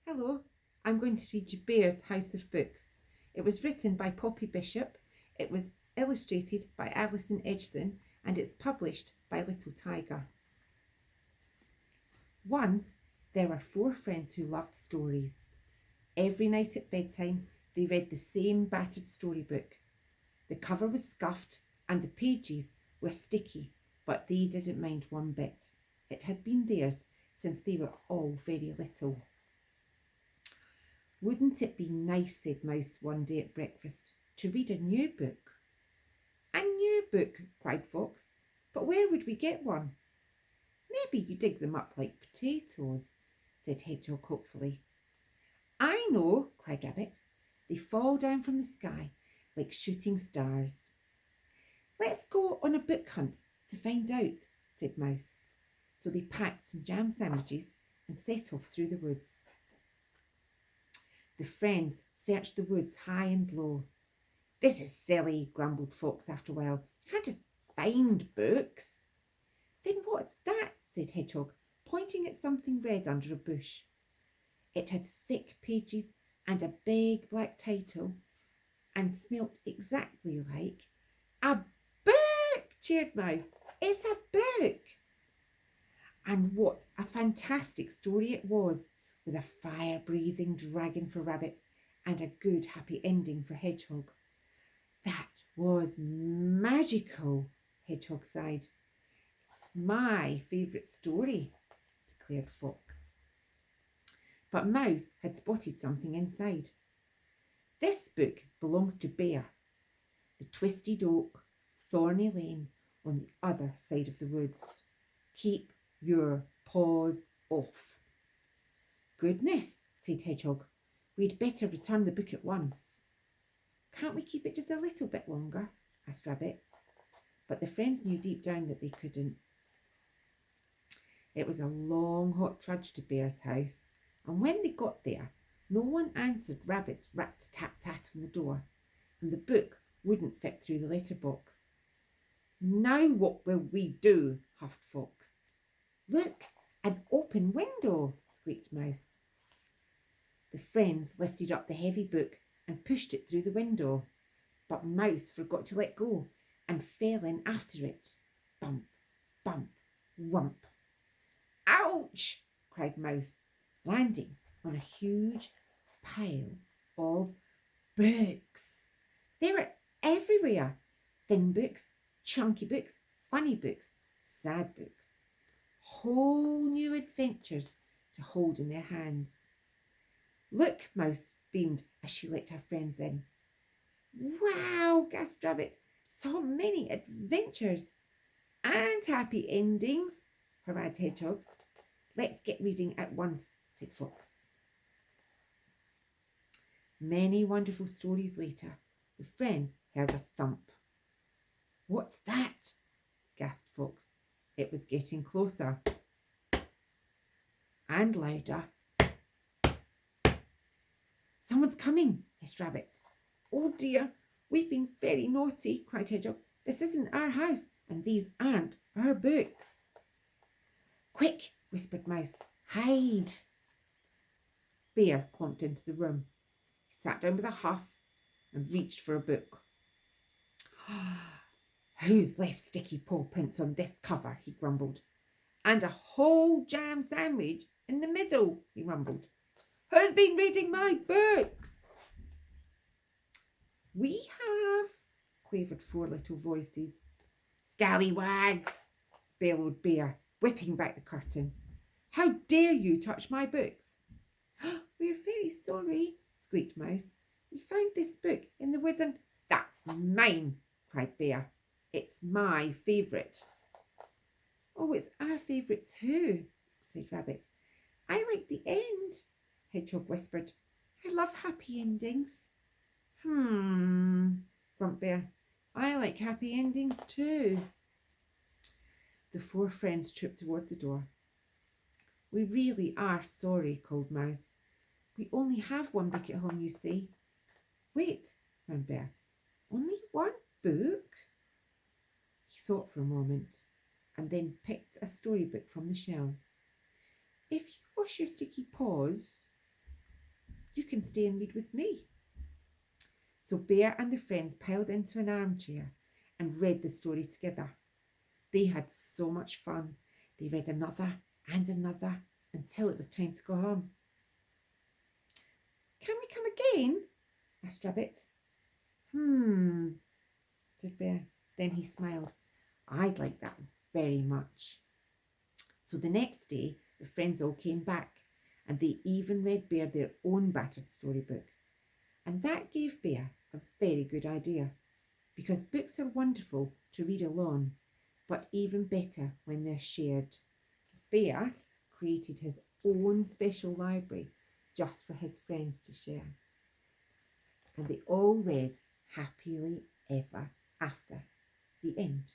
Hello, I'm going to read you Bear's House of Books. It was written by Poppy Bishop, it was illustrated by Alison Edgson, and it's published by Little Tiger. Once, there were four friends who loved stories. Every night at bedtime, they read the same battered storybook. The cover was scuffed and the pages were sticky, but they didn't mind one bit. It had been theirs since they were all very little. Wouldn't it be nice, said Mouse one day at breakfast, to read a new book? A new book, cried Fox. But where would we get one? Maybe you dig them up like potatoes, said Hedgehog hopefully. I know, cried Rabbit. They fall down from the sky like shooting stars. Let's go on a book hunt to find out, said Mouse. So they packed some jam sandwiches and set off through the woods. The friends searched the woods high and low. This is silly, grumbled Fox after a while. You can't just find books. Then what's that? Said Hedgehog, pointing at something red under a bush. It had thick pages and a big black title and smelt exactly like a book, cheered Mouse. It's a book. And what a fantastic story it was, with a fire-breathing dragon for Rabbit and a good happy ending for Hedgehog. That was magical, Hedgehog sighed. It's my favourite story, declared Fox. But Mouse had spotted something inside. This book belongs to Bear, the twisted oak, thorny lane on the other side of the woods. Keep your paws off. Goodness, said Hedgehog, we'd better return the book at once. Can't we keep it just a little bit longer? Asked Rabbit. But the friends knew deep down that they couldn't. It was a long, hot trudge to Bear's house, and when they got there, no one answered Rabbit's rat-tat-tat on the door, and the book wouldn't fit through the letterbox. Now what will we do? Huffed Fox. Look, an open window, squeaked Mouse. The friends lifted up the heavy book and pushed it through the window, but Mouse forgot to let go and fell in after it. Bump, bump, whump. Ouch! Cried Mouse, landing on a huge pile of books. They were everywhere. Thin books, chunky books, funny books, sad books. Whole new adventures to hold in their hands. Look, Mouse beamed as she let her friends in. Wow, gasped Rabbit. So many adventures and happy endings, hurrahed Hedgehogs. Let's get reading at once, said Fox. Many wonderful stories later, the friends heard a thump. What's that? Gasped Fox. It was getting closer and louder. Someone's coming, hissed Rabbit. Oh dear, we've been very naughty, cried Hedgehog. This isn't our house, and these aren't our books. Quick, whispered Mouse. Hide. Bear clumped into the room. He sat down with a huff and reached for a book. Who's left sticky paw prints on this cover? He grumbled. And a whole jam sandwich in the middle, he rumbled. Who's been reading my books? We have, quavered four little voices. Scallywags, bellowed Bear, whipping back the curtain. How dare you touch my books? We're very sorry, squeaked Mouse. We found this book in the woods and... That's mine, cried Bear. It's my favourite. Oh, it's our favourite too, said Rabbit. I like the end, Hedgehog whispered. I love happy endings. Grumped Bear. I like happy endings too. The four friends trooped toward the door. We really are sorry, called Mouse. We only have one book at home, you see. Wait, ran Bear. Only one book? He thought for a moment and then picked a storybook from the shelves. If you wash your sticky paws, You can stay and read with me. So Bear and the friends piled into an armchair and read the story together. They had so much fun. They read another and another until it was time to go home. Can we come again? Asked Rabbit. Said Bear. Then he smiled. I'd like that very much. So the next day, the friends all came back, and they even read Bear their own battered storybook. And that gave Bear a very good idea, because books are wonderful to read alone, but even better when they're shared. Bear created his own special library just for his friends to share. And they all read happily ever after. The end.